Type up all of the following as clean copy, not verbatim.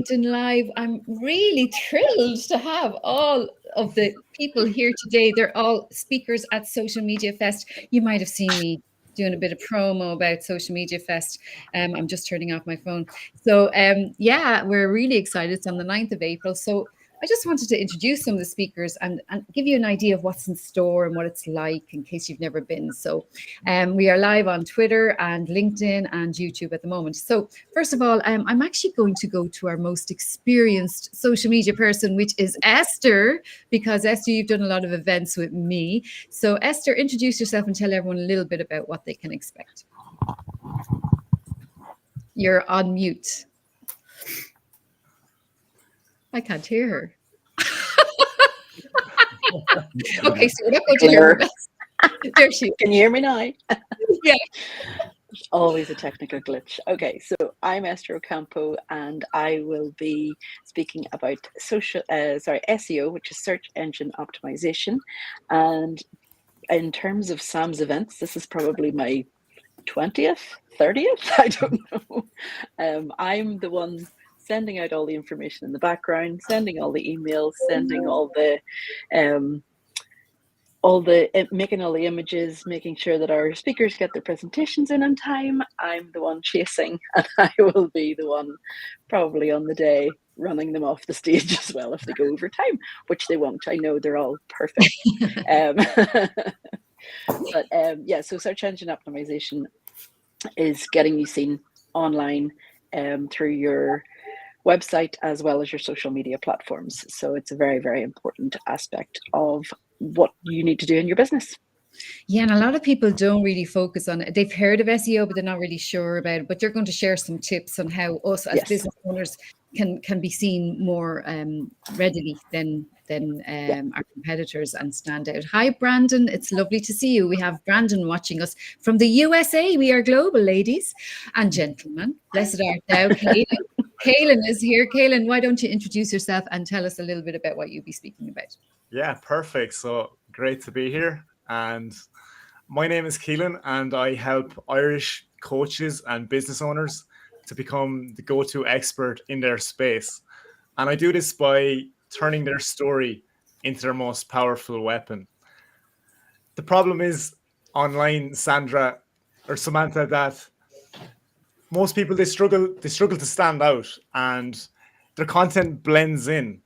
LinkedIn Live. I'm really thrilled to have all of the people here today. They're all speakers at Social Media Fest. You might have seen me doing a bit of promo about Social Media Fest. I'm just turning off my phone. So yeah, we're really excited. It's on the 9th of April. So I just wanted to introduce some of the speakers and give you an idea of what's in store and what it's like in case you've never been. So we are live on Twitter and LinkedIn and YouTube at the moment. So first of all, I'm actually going to go to our most experienced social media person, which is Esther, because Esther, you've done a lot of events with me. So Esther, introduce yourself and tell everyone a little bit about what they can expect. You're on mute. I can't hear her. Okay, so we're not going to hear her. There she is. Can you hear me now? Yeah. Always a technical glitch. Okay, so I'm Esther Ocampo, and I will be speaking about SEO, which is search engine optimization. And in terms of Sam's events, this is probably my 20th, 30th, I don't know. I'm the one sending out all the information in the background, sending all the emails, sending all the making all the images, making sure that our speakers get their presentations in on time. I'm the one chasing, and I will be the one probably on the day running them off the stage as well if they go over time, which they won't. I know they're all perfect. Yeah, so search engine optimization is getting you seen online through your website as well as your social media platforms. So it's a very, very important aspect of what you need to do in your business. Yeah, and a lot of people don't really focus on it. They've heard of SEO, but they're not really sure about it. But you're going to share some tips on how us as business owners can be seen more readily than our competitors and stand out. Hi, Brandon. It's lovely to see you. We have Brandon watching us from the USA. We are global, ladies and gentlemen. Blessed art thou, Kaylin. Kaylin is here. Kaylin, why don't you introduce yourself and tell us a little bit about what you'll be speaking about? Yeah, perfect. So great to be here. And my name is Keelan, and I help Irish coaches and business owners to become the go-to expert in their space. And I do this by turning their story into their most powerful weapon. The problem is online, Samantha, that most people, they struggle to stand out, and their content blends in.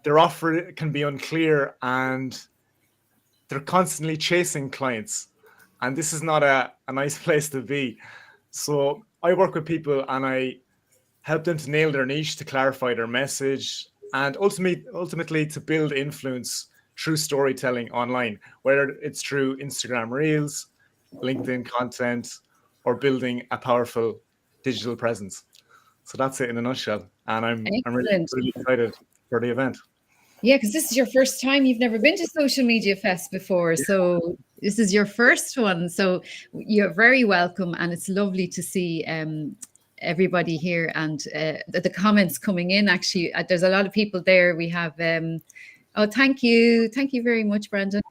Their offer can be unclear, and they're constantly chasing clients, and this is not a nice place to be. So I work with people and I help them to nail their niche, to clarify their message, and ultimately to build influence through storytelling online, whether it's through Instagram Reels, LinkedIn content, or building a powerful digital presence. So that's it in a nutshell. And I'm really excited for the event. Yeah, because this is your first time. You've never been to Social Media Fest before. So this is your first one. So you're very welcome. And it's lovely to see everybody here and the comments coming in. Actually, there's a lot of people there. We have... oh, thank you. Thank you very much, Brandon.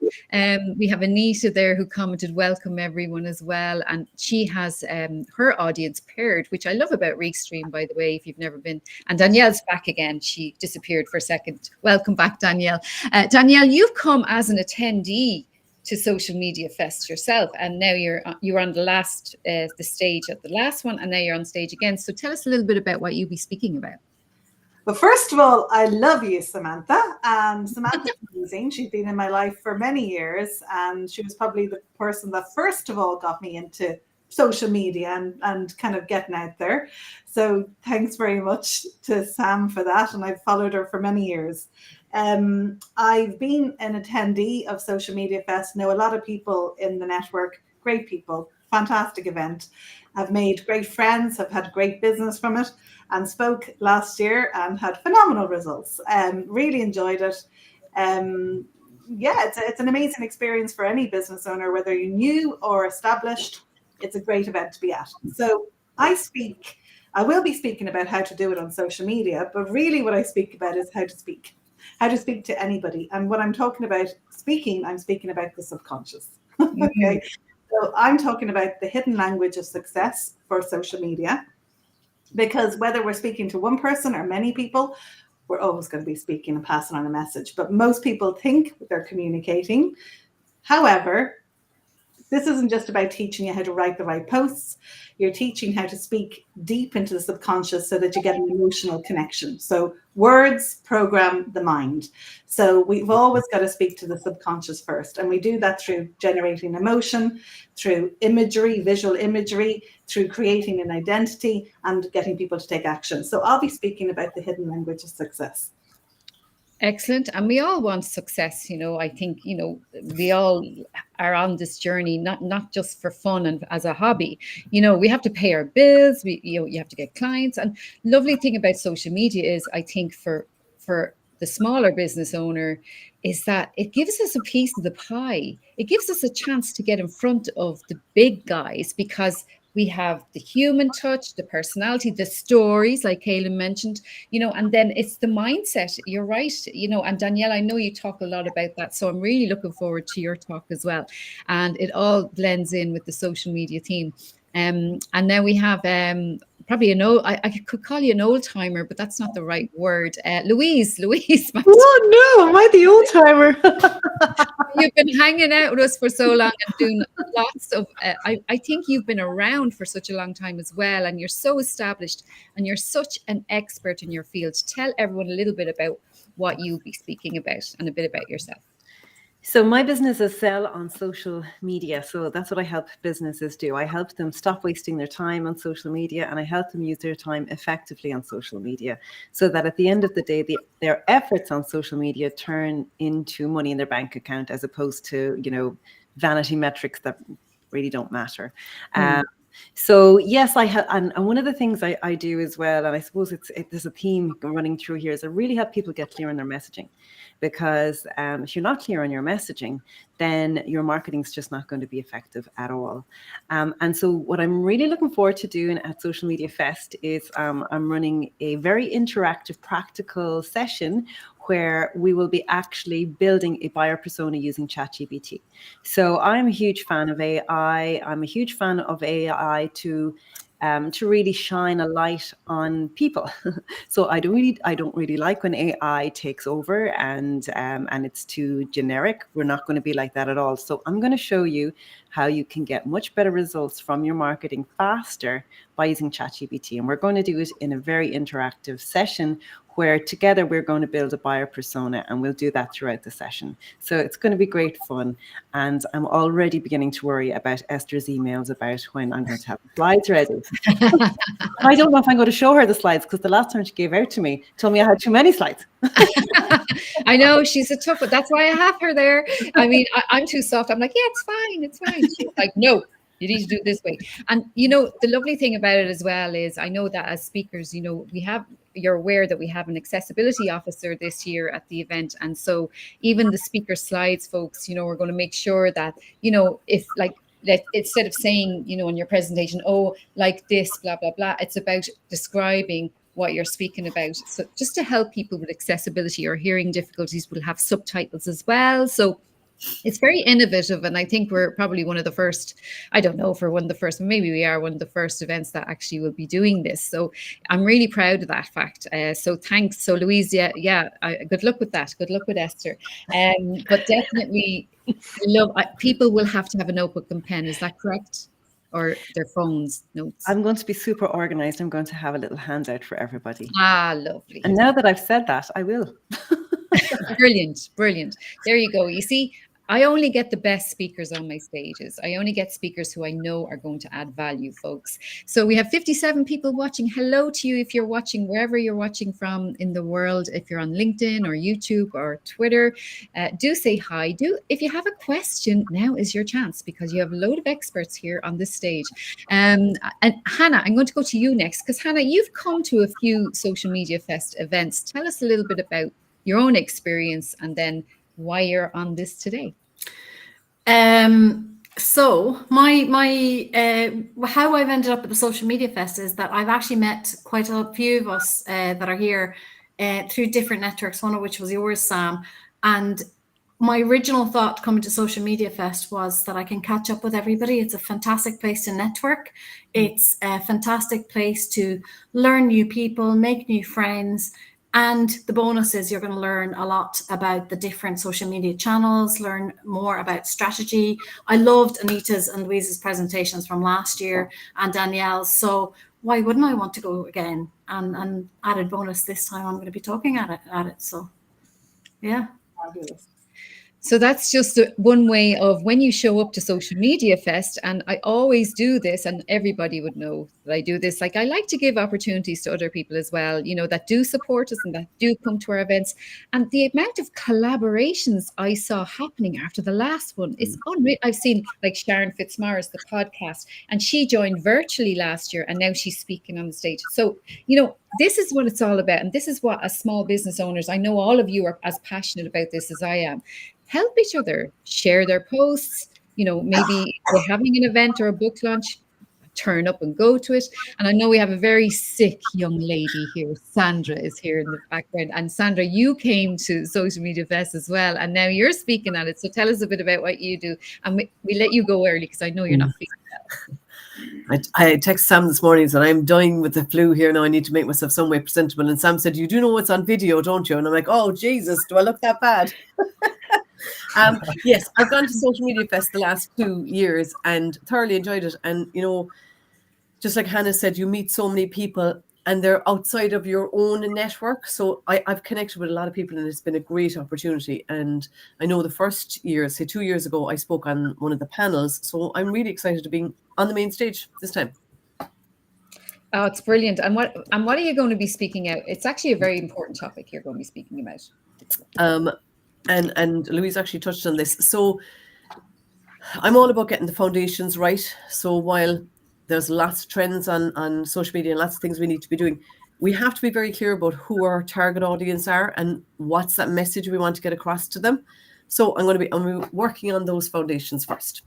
We have Anita there who commented, welcome everyone as well. And she has her audience paired, which I love about Restream, by the way, if you've never been. And Danielle's back again. She disappeared for a second. Welcome back, Danielle. Danielle, you've come as an attendee to Social Media Fest yourself. And now you're on the stage at the last one, and now you're on stage again. So tell us a little bit about what you'll be speaking about. Well, first of all, I love you, Samantha. Samantha's amazing. She's been in my life for many years, and she was probably the person that first of all got me into social media and kind of getting out there. So thanks very much to Sam for that, and I've followed her for many years. I've been an attendee of Social Media Fest, know a lot of people in the network, great people, fantastic event. I've made great friends, have had great business from it, and spoke last year and had phenomenal results. Really enjoyed it. Yeah, it's an amazing experience for any business owner, whether you're new or established. It's a great event to be at. So I will be speaking about how to do it on social media, but really what I speak about is how to speak to anybody. And when I'm talking about speaking, I'm speaking about the subconscious. Okay. So I'm talking about the hidden language of success for social media. because whether we're speaking to one person or many people, we're always going to be speaking and passing on a message. But most people think they're communicating. However, this isn't just about teaching you how to write the right posts. You're teaching how to speak deep into the subconscious so that you get an emotional connection. So words program the mind. So we've always got to speak to the subconscious first. And we do that through generating emotion, through imagery, visual imagery, through creating an identity and getting people to take action. So I'll be speaking about the hidden language of success. Excellent. And we all want success. I think, we all are on this journey, not just for fun and as a hobby. We have to pay our bills. You have to get clients. And lovely thing about social media is, I think for the smaller business owner, is that it gives us a piece of the pie. It gives us a chance to get in front of the big guys, because we have the human touch, the personality, the stories, like Kaylin mentioned, and then it's the mindset. You're right, and Danielle, I know you talk a lot about that. So I'm really looking forward to your talk as well. And it all blends in with the social media theme. And then we have probably I could call you an old timer, but that's not the right word. Louise. Oh no, am I the old timer? You've been hanging out with us for so long and doing lots of, I think you've been around for such a long time as well. And you're so established and you're such an expert in your field. Tell everyone a little bit about what you'll be speaking about and a bit about yourself. So my business is sell on social media. So that's what I help businesses do. I help them stop wasting their time on social media, and I help them use their time effectively on social media, so that at the end of the day, their efforts on social media turn into money in their bank account, as opposed to, vanity metrics that really don't matter. So yes, I have, and one of the things I do as well, and I suppose there's a theme running through here, is I really help people get clear on their messaging. Because if you're not clear on your messaging, then your marketing is just not going to be effective at all. And so what I'm really looking forward to doing at Social Media Fest is I'm running a very interactive, practical session where we will be actually building a buyer persona using ChatGPT. So I'm a huge fan of AI. I'm a huge fan of AI to really shine a light on people. So I don't really like when AI takes over and it's too generic. We're not going to be like that at all. So I'm going to show you how you can get much better results from your marketing faster by using ChatGPT. And we're going to do it in a very interactive session where together we're going to build a buyer persona, and we'll do that throughout the session. So it's going to be great fun. And I'm already beginning to worry about Esther's emails about when I'm going to have the slides ready. I don't know if I'm going to show her the slides, because the last time she gave out to me, told me I had too many slides. I know, she's a tough one. That's why I have her there. I mean, I'm too soft. I'm like, yeah, it's fine. She's like, no, you need to do it this way. And, the lovely thing about it as well is, I know that as speakers, you're aware that we have an accessibility officer this year at the event. And so even the speaker slides, folks, we're going to make sure that, if instead of saying, in your presentation, oh, like this, blah, blah, blah, it's about describing what you're speaking about. So just to help people with accessibility or hearing difficulties, we'll have subtitles as well. So it's very innovative, and I think we're probably one of the first, I don't know if we're one of the first, maybe we are one of the first events that actually will be doing this. So I'm really proud of that fact. So thanks. So Louise, good luck with that. Good luck with Esther. But definitely people will have to have a notebook and pen. Is that correct? Or their phones, notes? I'm going to be super organized. I'm going to have a little handout for everybody. Ah, lovely. And now that I've said that, I will. Brilliant. There you go. You see, I only get the best speakers on my stages. I only get speakers who I know are going to add value, folks. So we have 57 people watching. Hello to you if you're watching, wherever you're watching from in the world. If you're on LinkedIn or YouTube or Twitter, do say hi. If you have a question, now is your chance, because you have a load of experts here on this stage. And Hannah, I'm going to go to you next, because Hannah, you've come to a few Social Media Fest events. Tell us a little bit about your own experience and then why you're on this today. So my how I've ended up at the Social Media Fest is that I've actually met quite a few of us that are here through different networks, one of which was yours, Sam. And my original thought coming to Social Media Fest was that I can catch up with everybody. It's a fantastic place to network. It's a fantastic place to learn new people, make new friends. And the bonus is you're going to learn a lot about the different social media channels, learn more about strategy. I loved Anita's and Louise's presentations from last year and Danielle's. So why wouldn't I want to go again? And added bonus this time, I'm going to be talking at it. So, yeah. Fabulous. So that's just one way of when you show up to Social Media Fest, and I always do this, and everybody would know that I do this. Like, I like to give opportunities to other people as well, you know, that do support us and that do come to our events. And the amount of collaborations I saw happening after the last one is unreal. I've seen like Sharon Fitzmaurice, the podcast, and she joined virtually last year, and now she's speaking on the stage. So, you know, this is what it's all about. And this is what, as small business owners, I know all of you are as passionate about this as I am. Help each other, share their posts, you know, maybe they're having an event or a book launch, turn up and go to it. And I know we have a very sick young lady here. Sandra is here in the background. And Sandra, you came to Social Media Fest as well, and now you're speaking at it. So tell us a bit about what you do. And we let you go early because I know you're not feeling well. I text Sam this morning and said, I'm dying with the flu here now. I need to make myself some way presentable. And Sam said, you do know it's on video, don't you? And I'm like, oh, Jesus, do I look that bad? Yes, I've gone to Social Media Fest the last 2 years and thoroughly enjoyed it. And, you know, just like Hannah said, you meet so many people and they're outside of your own network. So I've connected with a lot of people and it's been a great opportunity. And I know the first year, say 2 years ago, I spoke on one of the panels. So I'm really excited to be on the main stage this time. Oh, it's brilliant. And what are you going to be speaking out? It's actually a very important topic you're going to be speaking about. And Louise actually touched on this. So I'm all about getting the foundations right. So while there's lots of trends on social media and lots of things we need to be doing, we have to be very clear about who our target audience are and what's that message we want to get across to them. So I'm working on those foundations first.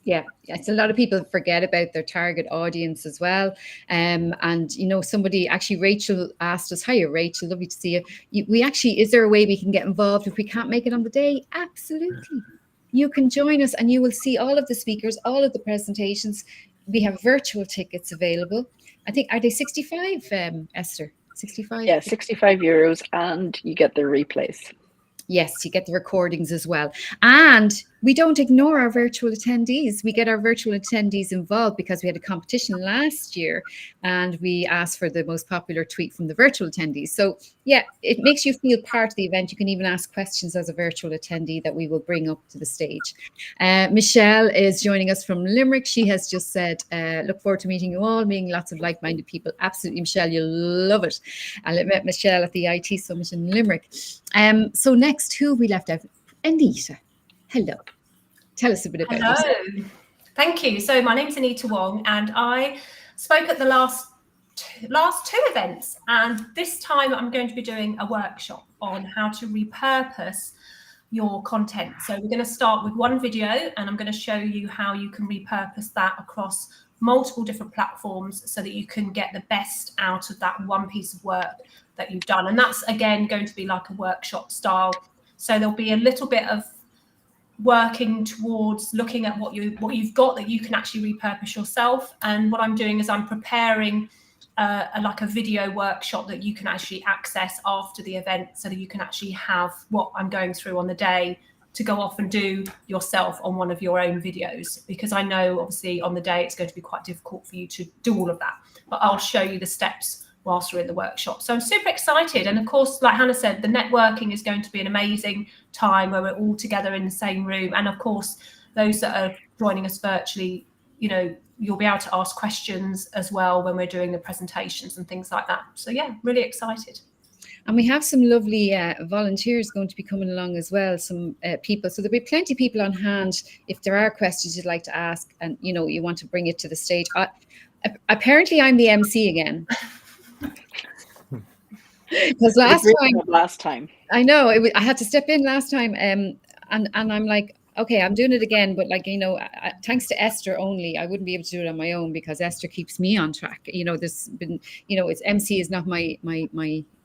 Yeah, it's a lot of people forget about their target audience as well. And, you know, somebody actually, Rachel asked us, hiya, Rachel, lovely to see you. We actually, is there a way we can get involved if we can't make it on the day? Absolutely. You can join us and you will see all of the speakers, all of the presentations. We have virtual tickets available. I think, are they 65, Esther? 65? Yeah, €65 and you get the replays. Yes, you get the recordings as well. And we don't ignore our virtual attendees. We get our virtual attendees involved because we had a competition last year and we asked for the most popular tweet from the virtual attendees. So yeah, it makes you feel part of the event. You can even ask questions as a virtual attendee that we will bring up to the stage. Michelle is joining us from Limerick. She has just said, look forward to meeting you all, meeting lots of like-minded people. Absolutely, Michelle, you'll love it. I met Michelle at the IT Summit in Limerick. So next, who have we left out? Anita. Hello. Tell us a bit about yourself. Hello. Thank you. So my name's Anita Wong and I spoke at the last two events, and this time I'm going to be doing a workshop on how to repurpose your content. So we're going to start with one video and I'm going to show you how you can repurpose that across multiple different platforms so that you can get the best out of that one piece of work that you've done. And that's again going to be like a workshop style. So there'll be a little bit of working towards looking at what you've got that you can actually repurpose yourself. And what I'm doing is I'm preparing like a video workshop that you can actually access after the event so that you can actually have what I'm going through on the day to go off and do yourself on one of your own videos, because I know obviously on the day it's going to be quite difficult for you to do all of that, but I'll show you the steps whilst we're in the workshop. So I'm super excited. And of course, like Hannah said, the networking is going to be an amazing time where we're all together in the same room. And of course, those that are joining us virtually, you know, you'll be able to ask questions as well when we're doing the presentations and things like that. So yeah, really excited. And we have some lovely volunteers going to be coming along as well, some people. So there'll be plenty of people on hand if there are questions you'd like to ask and, you know, you want to bring it to the stage. Apparently, I'm the MC again. Because last time I know I had to step in last time, and I'm like, okay, I'm doing it again, but like, you know, thanks to Esther only, I wouldn't be able to do it on my own because Esther keeps me on track. You know, there's been, you know, it's MC is not my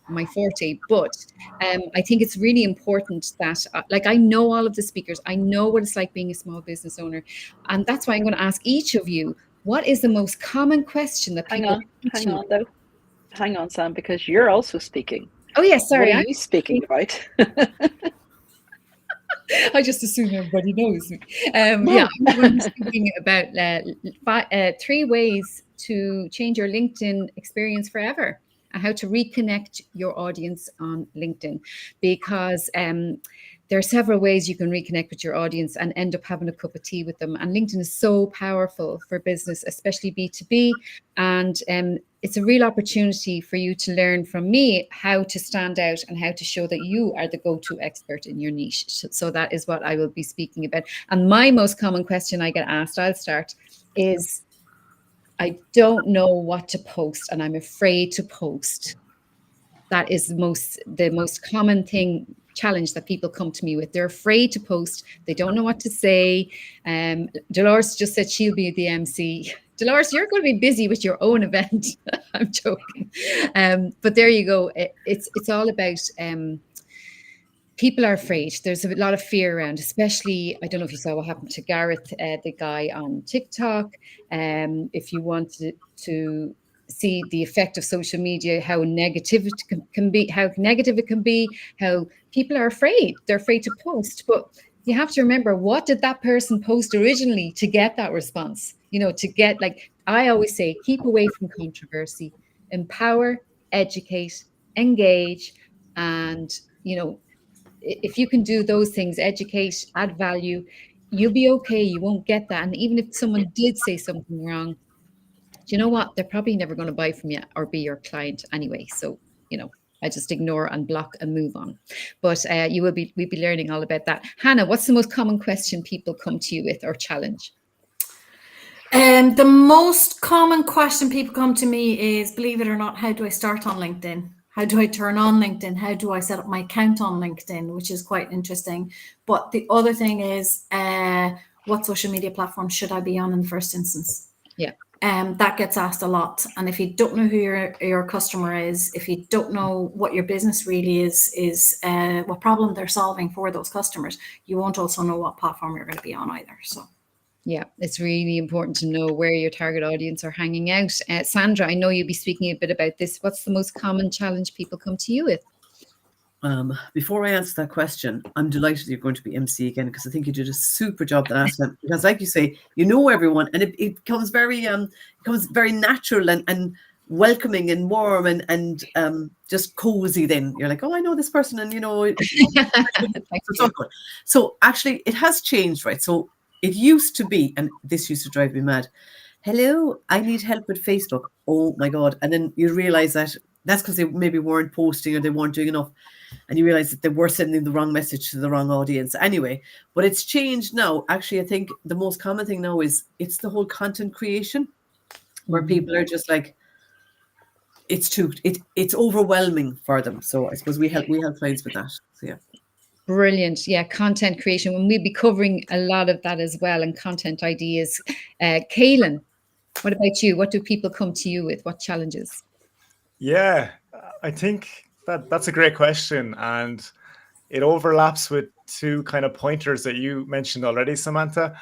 my forte, but I think it's really important that, like, I know all of the speakers. I know what it's like being a small business owner. And that's why I'm going to ask each of you, what is the most common question that Hang people on, though. Hang on, Sam, because you're also speaking. Oh, yes, sorry. What are you speaking about? I just assume everybody knows me. Yeah, I'm going to be speaking about 3 ways to change your LinkedIn experience forever, and how to reconnect your audience on LinkedIn, because there are several ways you can reconnect with your audience and end up having a cup of tea with them. And LinkedIn is so powerful for business, especially B2B. And it's a real opportunity for you to learn from me how to stand out and how to show that you are the go-to expert in your niche. So that is what I will be speaking about. And my most common question I get asked, I'll start, is I don't know what to post and I'm afraid to post. That is the most common challenge that people come to me with. They're afraid to post. They don't know what to say. Dolores just said she'll be the MC. Dolores, you're going to be busy with your own event. I'm joking. But there you go. It's all about people are afraid. There's a lot of fear around, especially, I don't know if you saw what happened to Gareth, the guy on TikTok. If you want to see the effect of social media, how negative it can be, how people are afraid. They're afraid to post. But you have to remember, what did that person post originally to get that response? To get, like I always say, keep away from controversy, empower, educate, engage, and, if you can do those things, educate, add value, you'll be okay. You won't get that. And even if someone did say something wrong, do you know what? They're probably never going to buy from you or be your client anyway. So, I just ignore and block and move on. But we'll be learning all about that. Hannah, what's the most common question people come to you with or challenge? The most common question people come to me is, believe it or not, how do I start on LinkedIn? How do I turn on LinkedIn? How do I set up my account on LinkedIn? Which is quite interesting. But the other thing is, what social media platform should I be on in the first instance? Yeah. That gets asked a lot. And if you don't know who your customer is, if you don't know what your business really is what problem they're solving for those customers, you won't also know what platform you're going to be on either. So. Yeah, it's really important to know where your target audience are hanging out. Sandra, I know you'll be speaking a bit about this. What's the most common challenge people come to you with? Before I answer that question, I'm delighted you're going to be MC again, because I think you did a super job the last time. Because, like you say, everyone, and it becomes very natural and welcoming and warm and just cozy. Then you're like, oh, I know this person, and So actually, it has changed, right? So it used to be, and this used to drive me mad. Hello, I need help with Facebook. Oh my God. And then you realize that that's because they maybe weren't posting or they weren't doing enough. And you realize that they were sending the wrong message to the wrong audience anyway. But it's changed now. Actually, I think the most common thing now is it's the whole content creation, where people are just like, it's overwhelming for them. So I suppose we help clients with that. So yeah. Brilliant. Yeah, content creation. And we'll be covering a lot of that as well, and content ideas. Kaylin, what about you? What do people come to you with? What challenges? Yeah, I think that's a great question. And it overlaps with 2 kind of pointers that you mentioned already, Samantha,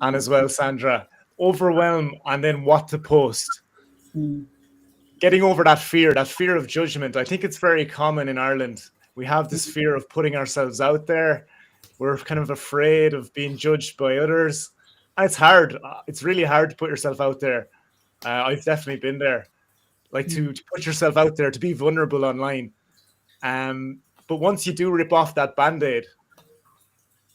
and as well, Sandra. Overwhelm and then what to post. Getting over that fear of judgment. I think it's very common in Ireland. We have this fear of putting ourselves out there. We're kind of afraid of being judged by others. And it's hard. It's really hard to put yourself out there. I've definitely been there. Like to put yourself out there, to be vulnerable online. But once you do rip off that Band-Aid,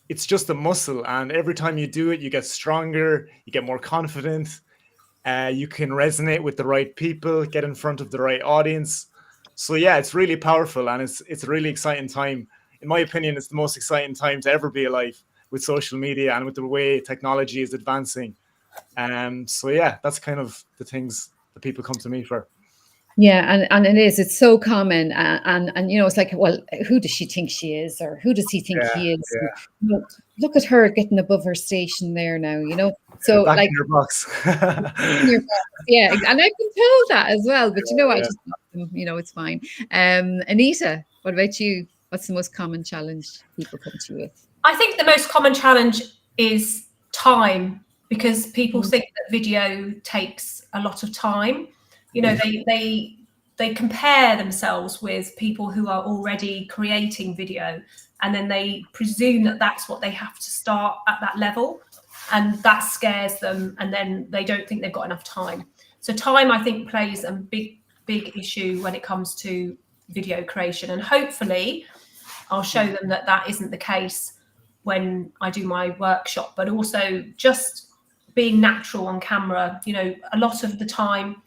it's just a muscle. And every time you do it, you get stronger, you get more confident. You can resonate with the right people, get in front of the right audience. So yeah, it's really powerful, and it's a really exciting time. In my opinion, it's the most exciting time to ever be alive with social media and with the way technology is advancing. So yeah, that's kind of the things that people come to me for. Yeah, and it is. It's so common, and you know, it's like, well, who does she think she is, or who does he think Yeah, he is? And, yeah, you know, look at her getting above her station there now. You know, yeah. so Back like in your box. in your box, yeah, and I've been told that as well. But you know, I Yeah. just, you know, it's fine. Anita, what about you? What's the most common challenge people come to you with? I think the most common challenge is time, because people think that video takes a lot of time. You know, they compare themselves with people who are already creating video, and then they presume that that's what they have to start at that level, and that scares them, and then they don't think they've got enough time. So time, I think, plays a big issue when it comes to video creation, and hopefully I'll show them that that isn't the case when I do my workshop. But also just being natural on camera, you know, a lot of the time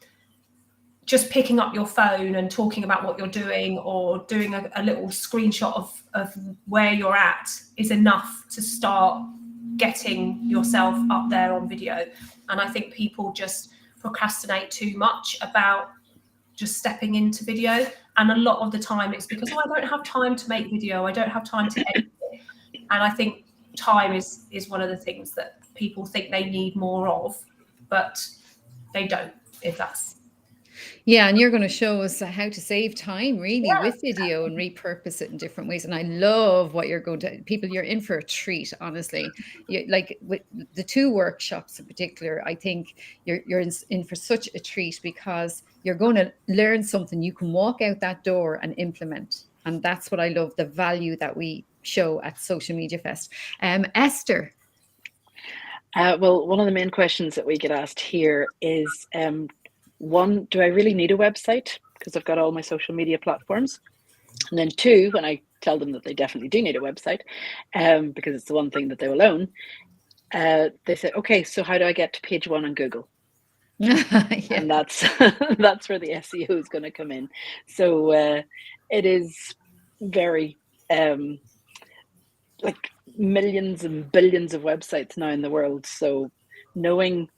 just picking up your phone and talking about what you're doing, or doing a little screenshot of where you're at, is enough to start getting yourself up there on video. And I think people just procrastinate too much about just stepping into video, and a lot of the time it's because, oh, I don't have time to make video, I don't have time to edit it. And I think time is one of the things that people think they need more of, but they don't, if that's... Yeah, and you're going to show us how to save time really with video and repurpose it in different ways. And I love what you're going to, people, you're in for a treat, honestly. Like with the 2 workshops in particular, I think you're in for such a treat, because you're going to learn something you can walk out that door and implement. And that's what I love, the value that we show at Social Media Fest. Esther. Well, one of the main questions that we get asked here is, one, do I really need a website? Because I've got all my social media platforms. And then 2, when I tell them that they definitely do need a website, because it's the one thing that they will own, they say, okay, so how do I get to page 1 on Google? And that's that's where the SEO is going to come in. So it is very like millions and billions of websites now in the world. So knowing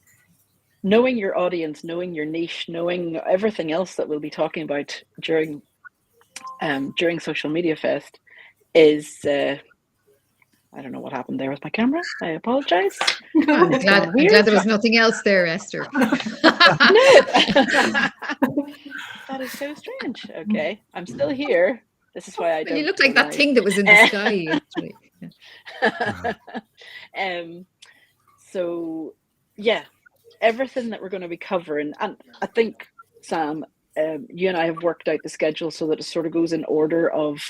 your audience, knowing your niche, knowing everything else that we'll be talking about during Social Media Fest is I don't know what happened there with my camera. I apologize. I'm glad there was nothing else there, Esther. That is so strange. Okay, I'm still here. This is why I don't. You look like that thing that was in the sky. So yeah, everything that we're going to be covering, and I think, Sam, you and I have worked out the schedule so that it sort of goes in order of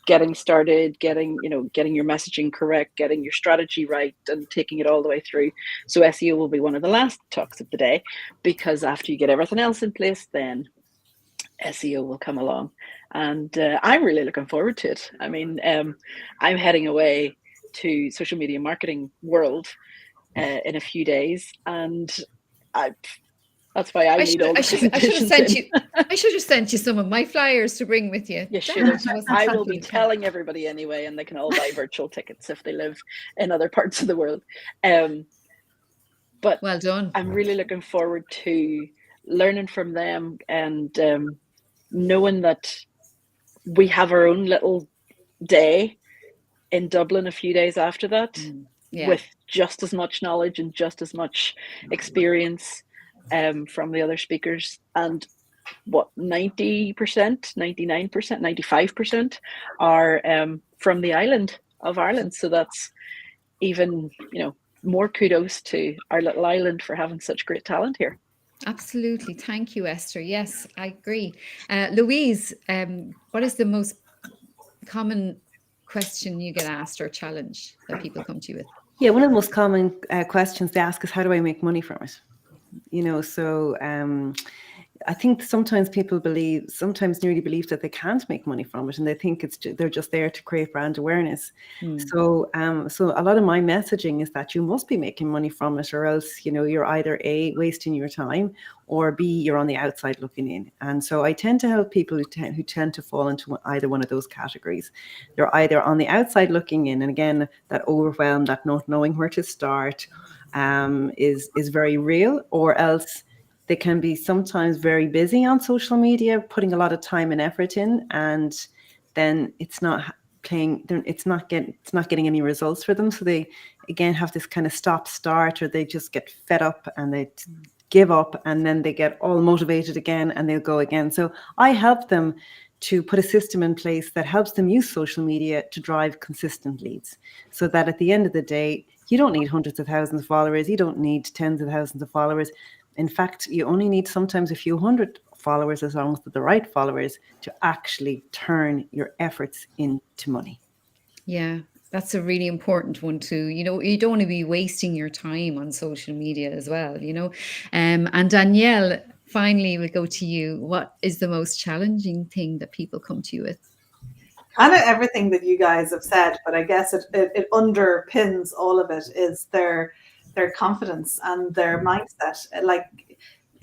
getting started, getting your messaging correct, getting your strategy right, and taking it all the way through. So SEO will be one of the last talks of the day, because after you get everything else in place, then SEO will come along. And I'm really looking forward to it. I mean, I'm heading away to social media marketing world in a few days, and that's why I need all the presentations. I should have sent you some of my flyers to bring with you. You should have. I will be telling everybody anyway, and they can all buy virtual tickets if they live in other parts of the world. But well done. I'm really looking forward to learning from them, and knowing that we have our own little day in Dublin a few days after that, with just as much knowledge and just as much experience from the other speakers. And what, 90%, 99%, 95% are from the island of Ireland. So that's even, more kudos to our little island for having such great talent here. Absolutely. Thank you, Esther. Yes, I agree. Louise, what is the most common question you get asked or challenge that people come to you with? Yeah, one of the most common questions they ask is, how do I make money from it? So I think sometimes people nearly believe that they can't make money from it, and they think they're just there to create brand awareness. So a lot of my messaging is that you must be making money from it, or else you're either A, wasting your time, or B, you're on the outside looking in. And so I tend to help people who tend to fall into either one of those categories. They're either on the outside looking in, and again, that overwhelm, that not knowing where to start is very real, or else they can be sometimes very busy on social media, putting a lot of time and effort in, and then it's not getting any results for them. So they again have this kind of stop start, or they just get fed up and they give up, and then they get all motivated again and they'll go again. So I help them to put a system in place that helps them use social media to drive consistent leads, so that at the end of the day, you don't need hundreds of thousands of followers, you don't need tens of thousands of followers. In fact, you only need sometimes a few hundred followers, as long as they're the right followers, to actually turn your efforts into money. Yeah, that's a really important one too. You know, you don't want to be wasting your time on social media as well, you know. And Danielle, finally, we'll go to you. What is the most challenging thing that people come to you with? Kind of everything that you guys have said, but I guess it underpins all of it is their confidence and their mindset. Like,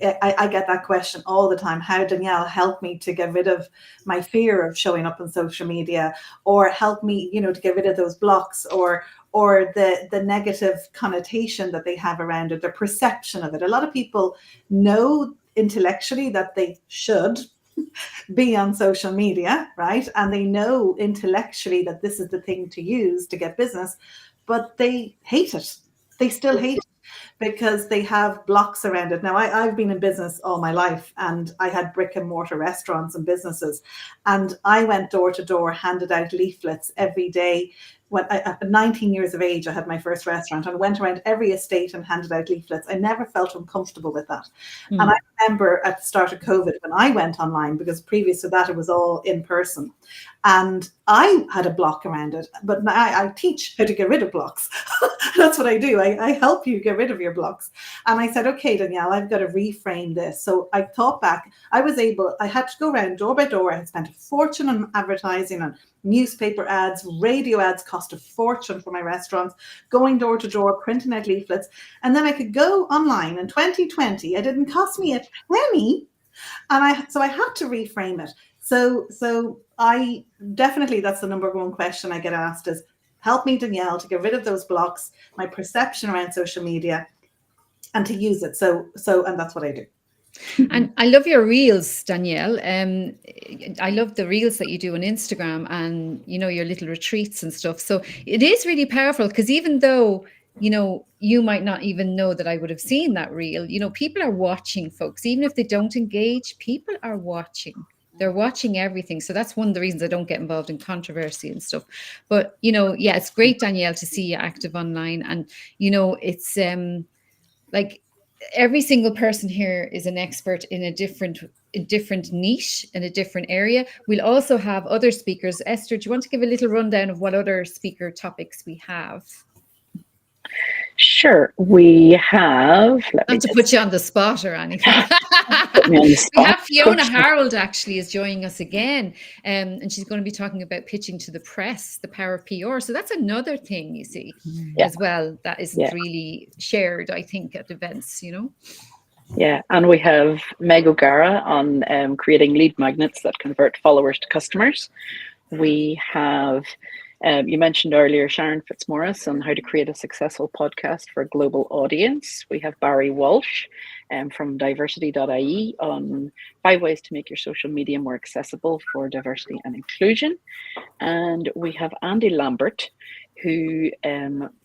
I get that question all the time. How, Danielle, help me to get rid of my fear of showing up on social media, or help me, you know, to get rid of those blocks, or the negative connotation that they have around it, their perception of it. A lot of people know intellectually that they should be on social media, right? And they know intellectually that this is the thing to use to get business, but they hate it. They still hate it because they have blocks around it. Now, I've been in business all my life, and I had brick and mortar restaurants and businesses, and I went door to door, handed out leaflets every day. When at 19 years of age, I had my first restaurant, and I went around every estate and handed out leaflets. I never felt uncomfortable with that. And I remember at the start of COVID when I went online, because previous to that it was all in person, and I had a block around it. But now I teach how to get rid of blocks. That's what I do. I help you get rid of your blocks. And I said, okay, Danielle, I've got to reframe this. So I thought back. I had to go around door by door. I had spent a fortune on advertising, on newspaper ads, radio ads cost a fortune for my restaurants, going door to door, printing out leaflets. And then I could go online in 2020. It didn't cost me a penny. And so I had to reframe it. So I definitely, that's the number one question I get asked is, help me, Danielle, to get rid of those blocks, my perception around social media, and to use it. So and that's what I do. And I love your reels, Danielle. I love the reels that you do on Instagram, and, you know, your little retreats and stuff. So it is really powerful, because even though, you know, you might not even know that I would have seen that reel, you know, people are watching, folks. Even if they don't engage, people are watching. They're watching everything. So that's one of the reasons I don't get involved in controversy and stuff. But, you know, yeah, it's great, Danielle, to see you active online. And, you know, it's like, every single person here is an expert in a different niche, in a different area. We'll also have other speakers. Esther, do you want to give a little rundown of what other speaker topics we have? Sure. We have... Not to put you on the spot or anything. We have Fiona Harold actually is joining us again, and she's going to be talking about pitching to the press, the power of PR. So that's another thing, you see, as well, that isn't really shared, I think, at events, you know. Yeah, and we have Meg O'Gara on creating lead magnets that convert followers to customers. We have... you mentioned earlier Sharon Fitzmaurice on how to create a successful podcast for a global audience. We have Barry Walsh from diversity.ie on 5 ways to make your social media more accessible for diversity and inclusion. And we have Andy Lambert, who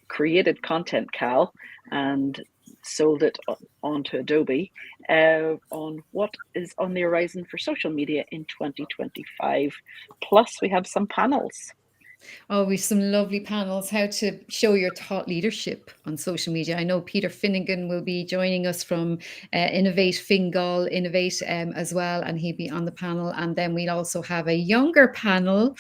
created Content Cal and sold it onto Adobe, on what is on the horizon for social media in 2025. Plus, we have some panels. Oh, we've some lovely panels, how to show your thought leadership on social media. I know Peter Finnegan will be joining us from Innovate as well, and he'll be on the panel. And then we'll also have a younger panel.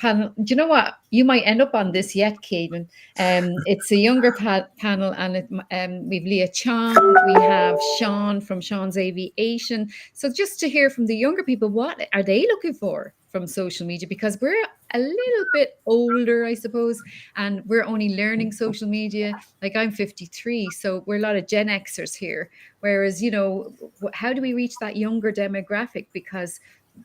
Do you know what? You might end up on this yet, Caitlin. It's a younger panel, and we've Leah Chong, we have Sean from Sean's Aviation. So just to hear from the younger people, what are they looking for from social media? Because we're a little bit older, I suppose, and we're only learning social media. Like, I'm 53, so we're a lot of Gen Xers here. Whereas, you know, how do we reach that younger demographic? Because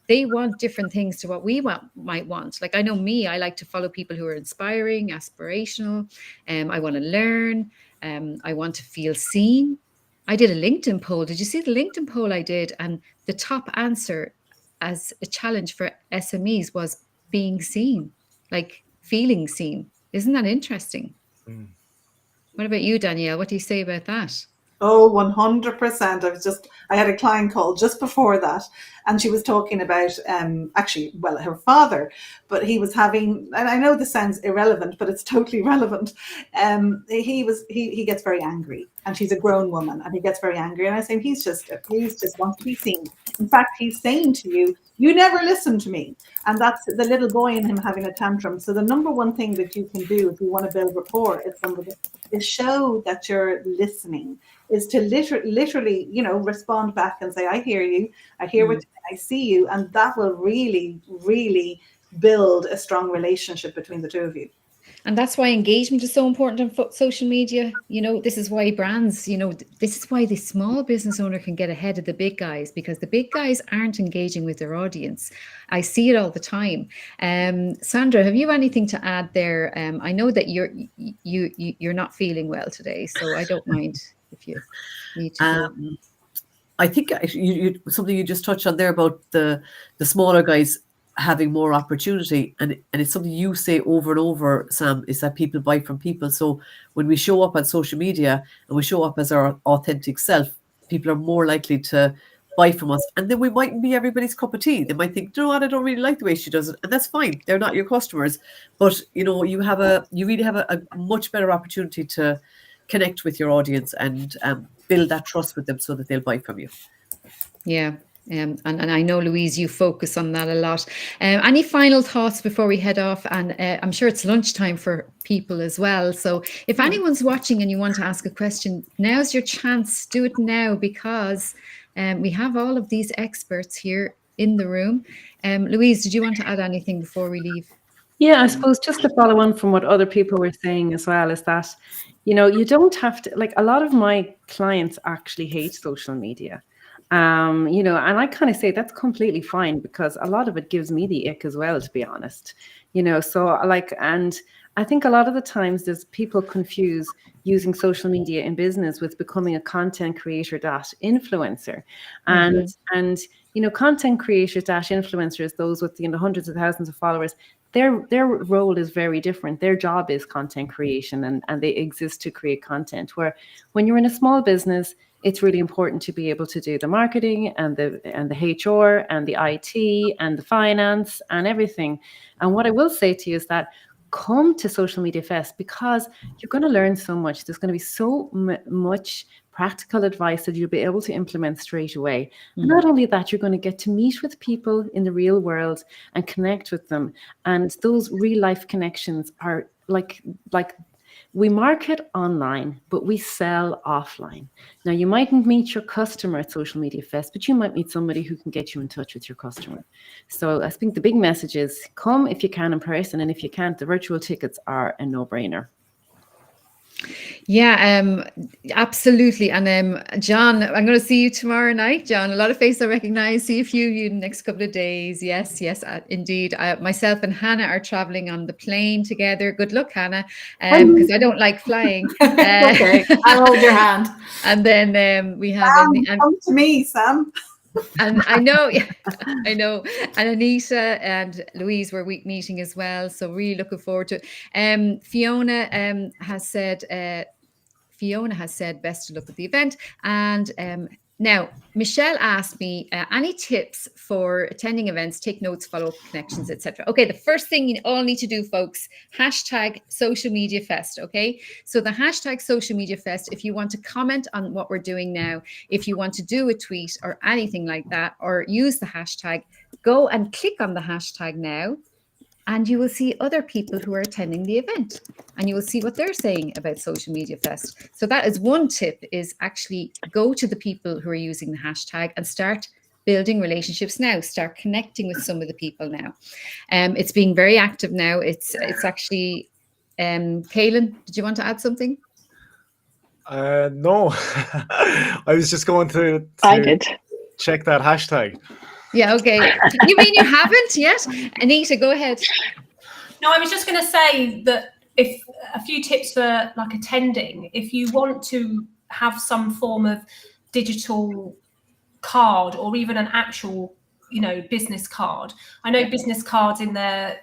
they want different things to what we might want. Like, I know me, I like to follow people who are inspiring, aspirational. I want to learn. I want to feel seen. I did a LinkedIn poll. Did you see the LinkedIn poll I did? And the top answer as a challenge for SMEs was being seen, like feeling seen. Isn't that interesting? Mm. What about you, Danielle? What do you say about that? Oh, 100%. I had a client call just before that, and she was talking about, actually, well, her father, but he was having, and I know this sounds irrelevant, but it's totally relevant. He gets very angry, and she's a grown woman, and he gets very angry. And I say, he's just wants to be seen. In fact, he's saying to you, you never listen to me. And that's the little boy in him having a tantrum. So the number one thing that you can do if you want to build rapport is show that you're listening, is to literally, respond back and say, I hear you, I hear what I see you. And that will really, really build a strong relationship between the two of you. And that's why engagement is so important on social media. This is why brands, this is why the small business owner can get ahead of the big guys, because the big guys aren't engaging with their audience. I see it all the time. Sandra, have you anything to add there? I know that you're not feeling well today, so I don't mind if you need to. I think something you just touched on there about the smaller guys having more opportunity, and it's something you say over and over, Sam, is that people buy from people. So when we show up on social media and we show up as our authentic self, people are more likely to buy from us. And then we mightn't be everybody's cup of tea. They might think, you know what, I don't really like the way she does it, and that's fine. They're not your customers, but you really have a much better opportunity to connect with your audience and build that trust with them so that they'll buy from you. Yeah. And I know, Louise, you focus on that a lot. Any final thoughts before we head off? And I'm sure it's lunchtime for people as well. So if anyone's watching and you want to ask a question, now's your chance. Do it now, because we have all of these experts here in the room. Louise, did you want to add anything before we leave? Yeah, I suppose just to follow on from what other people were saying as well, is that, you don't have to, like, a lot of my clients actually hate social media. And I kind of say that's completely fine, because a lot of it gives me the ick as well, to be honest, so and I think a lot of the times there's people confuse using social media in business with becoming a content creator -- influencer. And content creators -- influencers, those with hundreds of thousands of followers, their role is very different. Their job is content creation, and they exist to create content. Where when you're in a small business, it's really important to be able to do the marketing and the HR and the IT and the finance and everything. And what I will say to you is that come to Social Media Fest, because you're going to learn so much. There's going to be so much practical advice that you'll be able to implement straight away. Mm-hmm. Not only that, you're going to get to meet with people in the real world and connect with them. And those real life connections are like we market online, but we sell offline. Now, you mightn't meet your customer at Social Media Fest, but you might meet somebody who can get you in touch with your customer. So I think the big message is come if you can in person, and if you can't, the virtual tickets are a no-brainer. Yeah, absolutely. And John, I'm going to see you tomorrow night. John, a lot of faces I recognize. See a few of you in the next couple of days. Yes, indeed. Myself and Hannah are traveling on the plane together. Good luck, Hannah, because I don't like flying. Okay, I'll hold your hand. And then we have come to me, Sam. And I know, and Anita and Louise were meeting as well, so really looking forward to it. Fiona has said best to look at the event. And now Michelle asked me any tips for attending events, take notes, follow up connections, etc. Okay, the first thing you all need to do, folks, #SocialMediaFest. Okay, so the #SocialMediaFest, if you want to comment on what we're doing now, if you want to do a tweet or anything like that, or use the hashtag, go and click on the hashtag now, and you will see other people who are attending the event, and you will see what they're saying about Social Media Fest. So that is one tip, is actually go to the people who are using the hashtag and start building relationships now. Start connecting with some of the people now. It's being very active now. It's actually, Kaylin, did you want to add something? No, I was just going to I did. Check that hashtag. Yeah, okay. You mean you haven't yet? Anita, go ahead. No, I was just going to say that if a few tips for like attending, if you want to have some form of digital card or even an actual, business card. I know business cards in their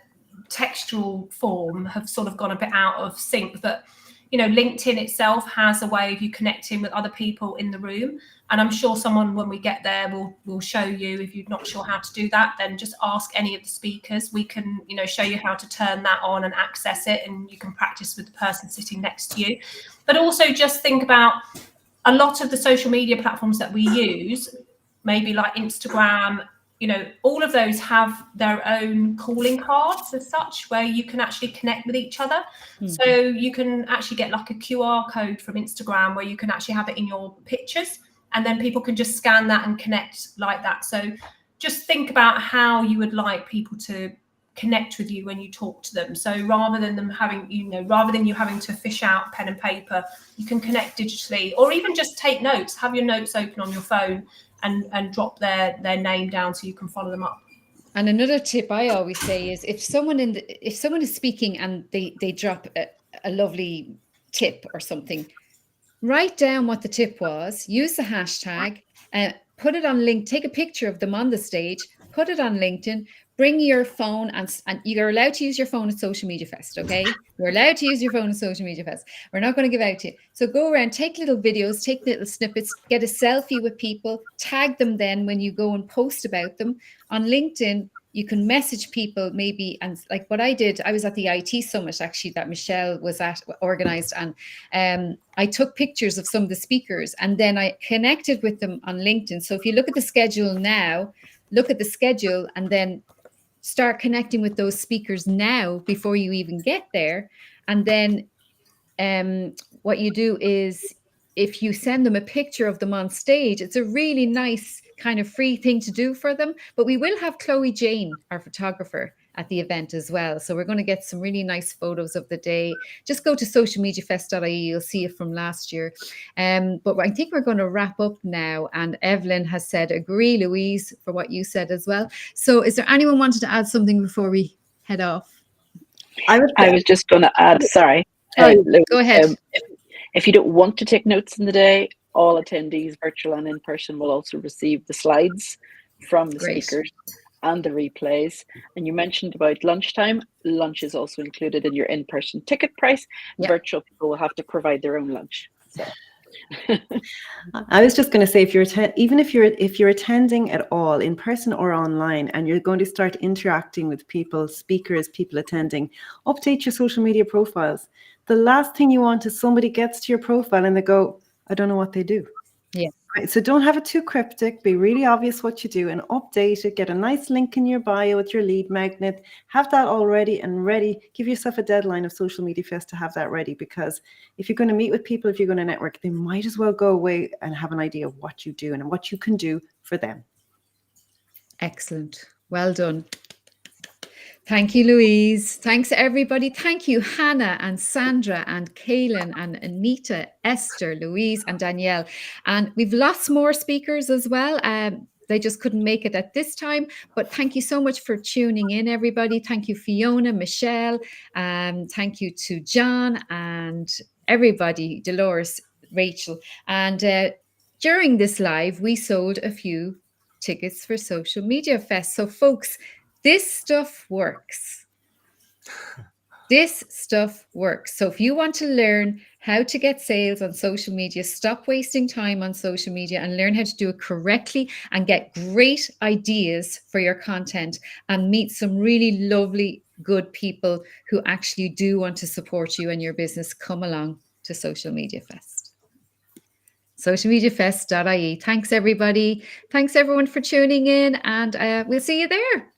textual form have sort of gone a bit out of sync, but LinkedIn itself has a way of you connecting with other people in the room. And I'm sure someone, when we get there, will show you. If you're not sure how to do that, then just ask any of the speakers. We can, show you how to turn that on and access it, and you can practice with the person sitting next to you. But also just think about a lot of the social media platforms that we use, maybe like Instagram, all of those have their own calling cards as such, where you can actually connect with each other. So you can actually get like a QR code from Instagram where you can actually have it in your pictures, and then people can just scan that and connect like that. So just think about how you would like people to connect with you when you talk to them. So rather than you having to fish out pen and paper, you can connect digitally, or even just take notes, have your notes open on your phone and drop their name down so you can follow them up. And another tip I always say is if someone is speaking and they drop a lovely tip or something, write down what the tip was, use the hashtag, put it on LinkedIn, take a picture of them on the stage, put it on LinkedIn, bring your phone, and you're allowed to use your phone at Social Media Fest, okay? You're allowed to use your phone at Social Media Fest. We're not going to give out to you. So go around, take little videos, take little snippets, get a selfie with people, tag them then when you go and post about them. On LinkedIn, you can message people maybe, and like what I did, I was at the IT summit actually that Michelle was organized, and I took pictures of some of the speakers and then I connected with them on LinkedIn. So if you look at the schedule now, look at the schedule and then start connecting with those speakers now before you even get there. And then what you do is if you send them a picture of them on stage, it's a really nice kind of free thing to do for them. But we will have Chloe Jane, our photographer, at the event as well. So we're going to get some really nice photos of the day. Just go to socialmediafest.ie. You'll see it from last year. But I think we're going to wrap up now. And Evelyn has said, agree, Louise, for what you said as well. So is there anyone wanted to add something before we head off? I was just going to add, sorry. Go ahead. If you don't want to take notes in the day, all attendees, virtual and in person, will also receive the slides from the speakers and the replays. And you mentioned about lunchtime. Lunch is also included in your in-person ticket price. Yep. Virtual people will have to provide their own lunch. So. I was just going to say, if you're attending at all in person or online, and you're going to start interacting with people, speakers, people attending, update your social media profiles. The last thing you want is somebody gets to your profile and they go, I don't know what they do. Yeah. Right, so don't have it too cryptic. Be really obvious what you do and update it. Get a nice link in your bio with your lead magnet. Have that all ready and ready. Give yourself a deadline of Social Media Fest to have that ready, because if you're going to meet with people, if you're going to network, they might as well go away and have an idea of what you do and what you can do for them. Excellent. Well done. Thank you, Louise. Thanks, everybody. Thank you, Hannah and Sandra and Kaylin and Anita, Esther, Louise and Danielle. And we've lots more speakers as well. They just couldn't make it at this time. But thank you so much for tuning in, everybody. Thank you, Fiona, Michelle. Thank you to John and everybody, Dolores, Rachel. And during this live, we sold a few tickets for Social Media Fest. So, folks, this stuff works. This stuff works. So if you want to learn how to get sales on social media, stop wasting time on social media and learn how to do it correctly and get great ideas for your content and meet some really lovely, good people who actually do want to support you and your business, come along to Social Media Fest. Socialmediafest.ie. Thanks, everybody. Thanks, everyone, for tuning in, and we'll see you there.